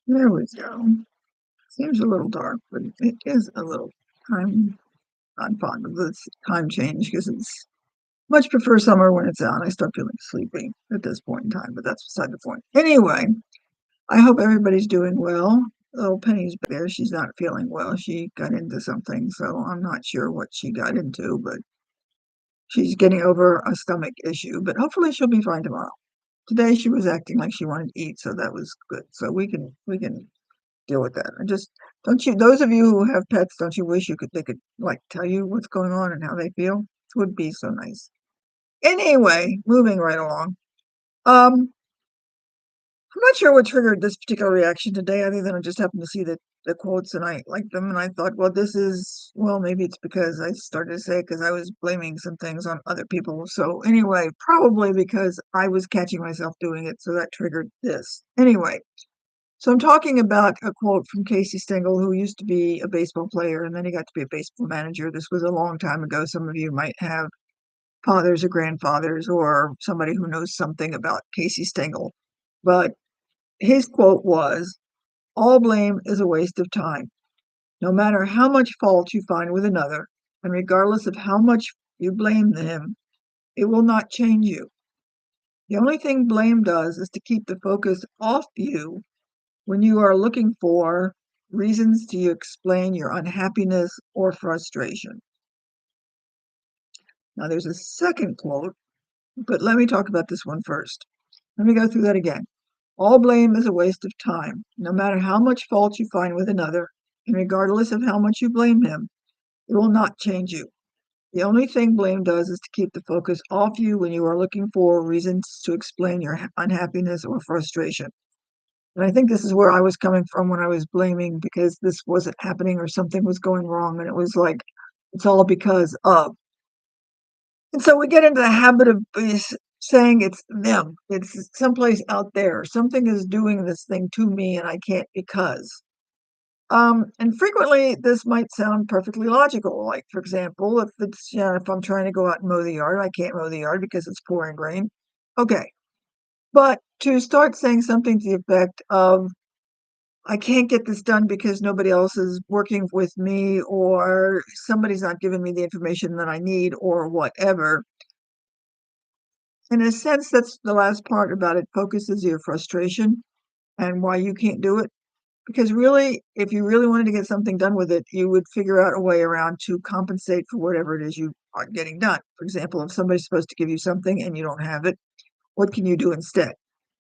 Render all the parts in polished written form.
There we go. Seems a little dark, but it is a little time. I'm fond of this time change because it's much prefer summer when it's out. I start feeling sleepy at this point in time, but that's beside the point. Anyway, I hope everybody's doing well. Little Penny's back there. She's not feeling well. She got into something, so I'm not sure what she got into, but she's getting over a stomach issue. But hopefully she'll be fine tomorrow. Today she was acting like she wanted to eat, so that was good. So we can deal with that. And just don't you, those of you who have pets, don't you wish they could like tell you what's going on and how they feel? It would be so nice. Anyway, moving right along. Um, I'm not sure what triggered this particular reaction today, other than I just happened to see the quotes and I liked them and I thought, well, maybe it's because I started to say because I was blaming some things on other people. So anyway, probably because I was catching myself doing it, so that triggered this. Anyway, so I'm talking about a quote from Casey Stengel, who used to be a baseball player and then he got to be a baseball manager. This was a long time ago. Some of you might have fathers or grandfathers or somebody who knows something about Casey Stengel. But his quote was, "All blame is a waste of time. No matter how much fault you find with another, and regardless of how much you blame him, it will not change you. The only thing blame does is to keep the focus off you when you are looking for reasons to explain your unhappiness or frustration." Now, there's a second quote, but let me talk about this one first. Let me go through that again. All blame is a waste of time. No matter how much fault you find with another, and regardless of how much you blame him, it will not change you. The only thing blame does is to keep the focus off you when you are looking for reasons to explain your unhappiness or frustration. And I think this is where I was coming from when I was blaming because this wasn't happening or something was going wrong. And it was like, it's all because of. And so we get into the habit of saying it's them, it's someplace out there. Something is doing this thing to me and I can't because. And frequently this might sound perfectly logical. Like, for example, if I'm trying to go out and mow the yard, I can't mow the yard because it's pouring rain. Okay. But to start saying something to the effect of, I can't get this done because nobody else is working with me, or somebody's not giving me the information that I need, or whatever. In a sense, that's the last part about it focuses your frustration and why you can't do it. Because really, if you really wanted to get something done with it, you would figure out a way around to compensate for whatever it is you aren't getting done. For example, if somebody's supposed to give you something and you don't have it, what can you do instead?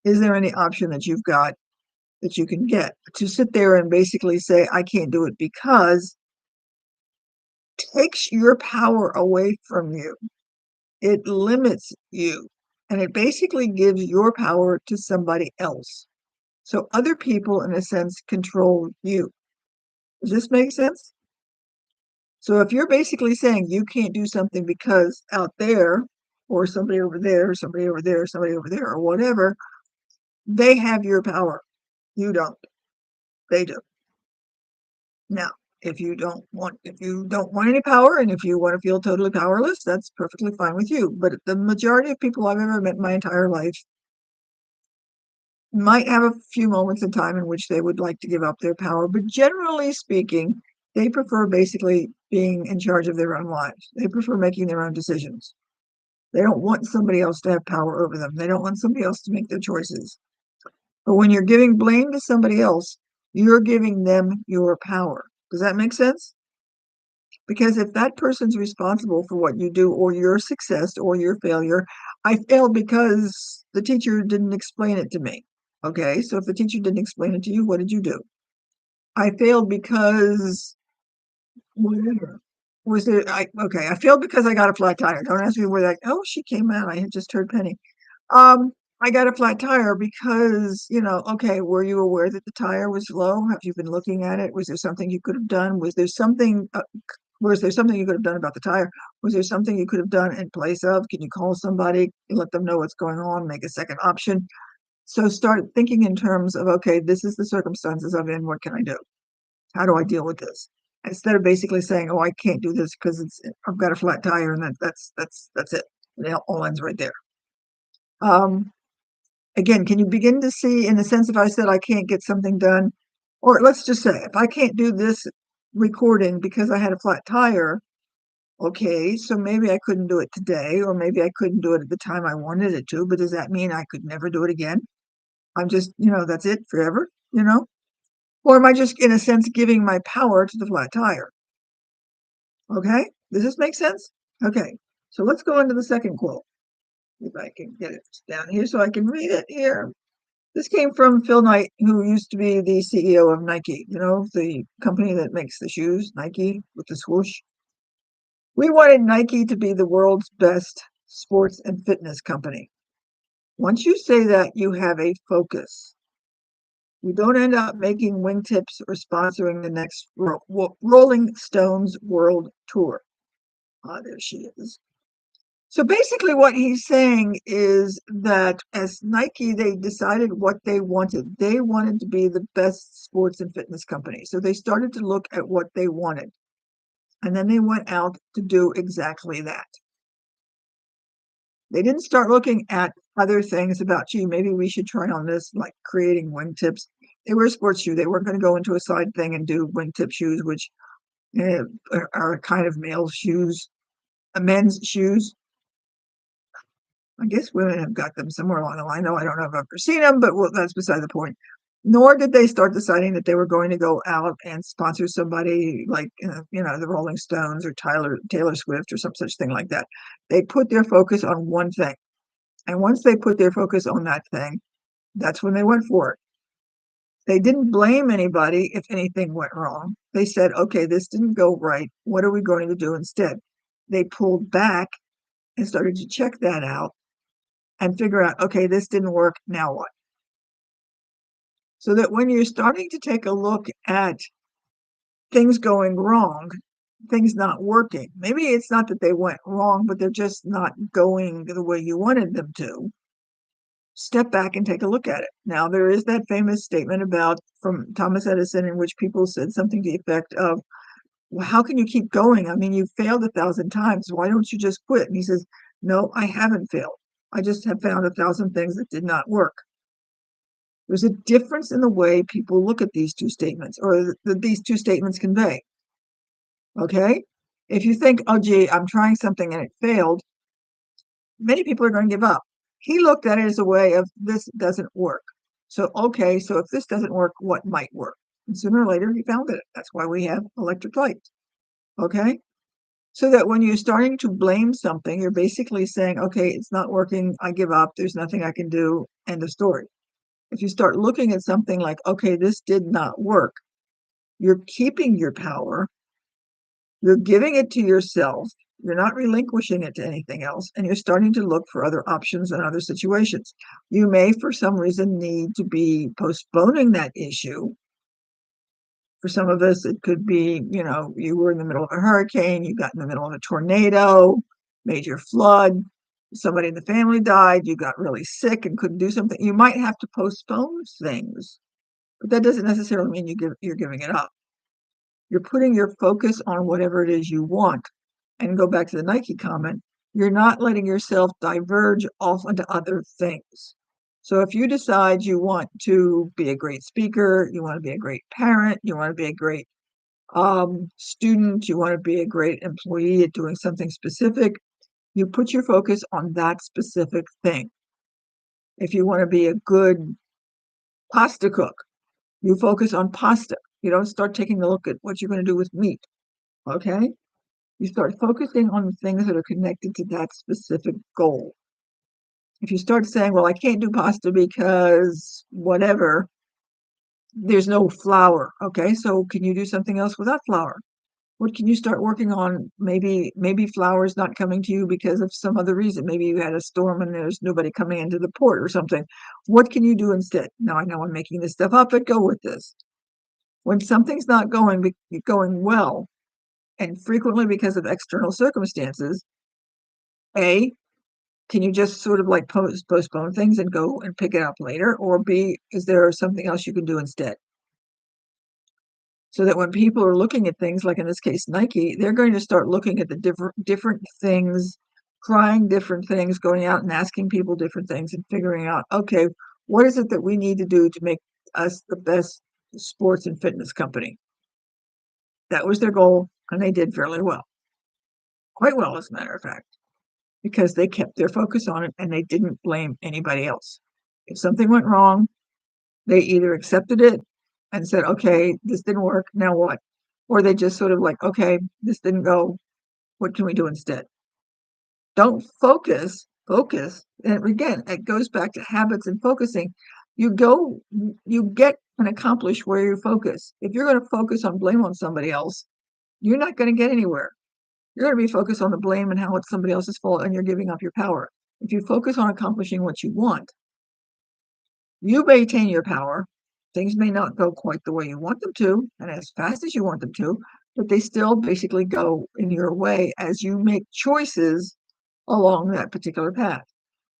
Is there any option that you've got that you can get? To sit there and basically say, I can't do it because takes your power away from you. It limits you. And it basically gives your power to somebody else. So other people, in a sense, control you. Does this make sense? So if you're basically saying you can't do something because out there, or somebody over there, somebody over there, somebody over there, or whatever, they have your power. You don't. They do. Now, if you don't want any power and if you want to feel totally powerless, that's perfectly fine with you. But the majority of people I've ever met in my entire life might have a few moments in time in which they would like to give up their power, but generally speaking, they prefer basically being in charge of their own lives. They prefer making their own decisions. They don't want somebody else to have power over them. They don't want somebody else to make their choices. But when you're giving blame to somebody else, you're giving them your power. Does that make sense? Because if that person's responsible for what you do or your success or your failure, I failed because the teacher didn't explain it to me. Okay, so if the teacher didn't explain it to you, what did you do? I failed because whatever. I failed because I got a flat tire. Don't ask me where that, oh, she came out. I had just heard Penny. Um, I got a flat tire because, okay, were you aware that the tire was low? Have you been looking at it? Was there something you could have done? Was there something you could have done about the tire? Was there something you could have done in place of? Can you call somebody, let them know what's going on, make a second option? So start thinking in terms of, okay, this is the circumstances I'm in. What can I do? How do I deal with this? Instead of basically saying, oh, I can't do this because I've got a flat tire and that's it. And it all ends right there. Um, Again, can you begin to see, in the sense, if I said I can't get something done, or let's just say if I can't do this recording because I had a flat tire, okay, so maybe I couldn't do it today, or maybe I couldn't do it at the time I wanted it to, but does that mean I could never do it again? I'm just, that's it forever? Or am I just, in a sense, giving my power to the flat tire? Okay, does this make sense? Okay, so let's go into the second quote. If I can get it down here so I can read it here. This came from Phil Knight, who used to be the CEO of Nike, the company that makes the shoes, Nike with the swoosh. We wanted Nike to be the world's best sports and fitness company. Once you say that, you have a focus. You don't end up making wingtips or sponsoring the next Rolling Stones World Tour. Ah, there she is. So basically, what he's saying is that as Nike, they decided what they wanted. They wanted to be the best sports and fitness company. So they started to look at what they wanted. And then they went out to do exactly that. They didn't start looking at other things about, gee, maybe we should try on this, like creating wingtips. They were a sports shoe. They weren't going to go into a side thing and do wingtip shoes, which are a kind of male shoes, men's shoes. I guess women have got them somewhere along the line. No, I don't know if I've ever seen them, but that's beside the point. Nor did they start deciding that they were going to go out and sponsor somebody like, the Rolling Stones or Taylor Swift or some such thing like that. They put their focus on one thing. And once they put their focus on that thing, that's when they went for it. They didn't blame anybody if anything went wrong. They said, okay, this didn't go right. What are we going to do instead? They pulled back and started to check that out and figure out, okay, this didn't work. Now what? So that when you're starting to take a look at things going wrong, things not working, maybe it's not that they went wrong, but they're just not going the way you wanted them to. Step back and take a look at it. Now, there is that famous statement from Thomas Edison, in which people said something to the effect of, well, how can you keep going? I mean, you've failed 1,000 times. Why don't you just quit? And he says, no, I haven't failed. I just have found 1,000 things that did not work. There's a difference in the way people look at these two statements, or that these two statements convey. Okay? If you think, oh, gee, I'm trying something and it failed, many people are going to give up. He looked at it as a way of, this doesn't work. So, okay, so if this doesn't work, what might work? And sooner or later, he found it. That's why we have electric lights. Okay? So that when you're starting to blame something, you're basically saying, okay, it's not working. I give up. There's nothing I can do. End of story. If you start looking at something like, okay, this did not work, you're keeping your power. You're giving it to yourself. You're not relinquishing it to anything else. And you're starting to look for other options and other situations. You may, for some reason, need to be postponing that issue. For some of us, it could be, you were in the middle of a hurricane, you got in the middle of a tornado, major flood, somebody in the family died, you got really sick and couldn't do something. You might have to postpone things, but that doesn't necessarily mean you're giving it up. You're putting your focus on whatever it is you want. And go back to the Nike comment, you're not letting yourself diverge off into other things. So if you decide you want to be a great speaker, you want to be a great parent, you want to be a great student, you want to be a great employee at doing something specific, you put your focus on that specific thing. If you want to be a good pasta cook, you focus on pasta. You don't start taking a look at what you're going to do with meat. Okay? You start focusing on the things that are connected to that specific goal. If you start saying, well, I can't do pasta because whatever, there's no flour. Okay, so can you do something else without flour? What can you start working on? Maybe flour is not coming to you because of some other reason. Maybe you had a storm and there's nobody coming into the port or something. What can you do instead? Now, I know I'm making this stuff up, but go with this. When something's not going well, and frequently because of external circumstances, A, can you just sort of like postpone things and go and pick it up later? Or B, is there something else you can do instead? So that when people are looking at things, like in this case, Nike, they're going to start looking at the different things, trying different things, going out and asking people different things and figuring out, okay, What is it that we need to do to make us the best sports and fitness company? That was their goal, and they did fairly well. Quite well, as a matter of fact, because they kept their focus on it and they didn't blame anybody else. If something went wrong, they either accepted it and said, "Okay, this didn't work, now what?" Or they just sort of like, "Okay, this didn't go, what can we do instead?" Don't focus, and again, it goes back to habits and focusing. You get and accomplish where you focus. If you're gonna focus on blame on somebody else, you're not gonna get anywhere. You're gonna be focused on the blame and how it's somebody else's fault, and you're giving up your power. If you focus on accomplishing what you want, you maintain your power. Things may not go quite the way you want them to, and as fast as you want them to, but they still basically go in your way as you make choices along that particular path,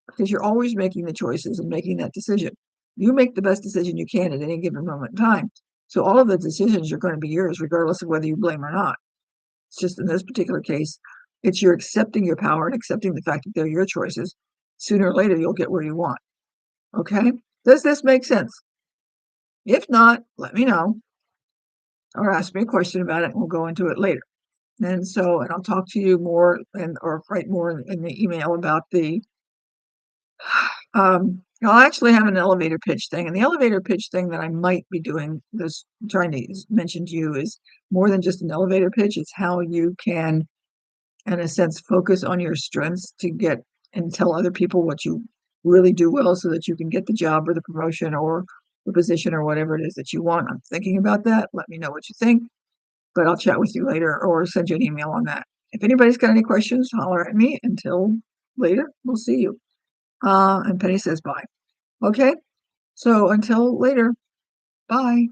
because you're always making the choices and making that decision. You make the best decision you can at any given moment in time. So all of the decisions are going to be yours, regardless of whether you blame or not. It's just in this particular case, it's you're accepting your power and accepting the fact that they're your choices. Sooner or later, you'll get where you want. Okay? Does this make sense? If not, let me know or ask me a question about it, and we'll go into it later. And I'll talk to you more and or write more in the email about the I'll actually have an elevator pitch thing, and the elevator pitch thing that I might be doing this trying to mention to you is more than just an elevator pitch. It's how you can, in a sense, focus on your strengths to get and tell other people what you really do well so that you can get the job or the promotion or the position or whatever it is that you want. I'm thinking about that. Let me know what you think, but I'll chat with you later or send you an email on that. If anybody's got any questions, holler at me. Until later, we'll see you. And Penny says bye. Okay, so until later, bye.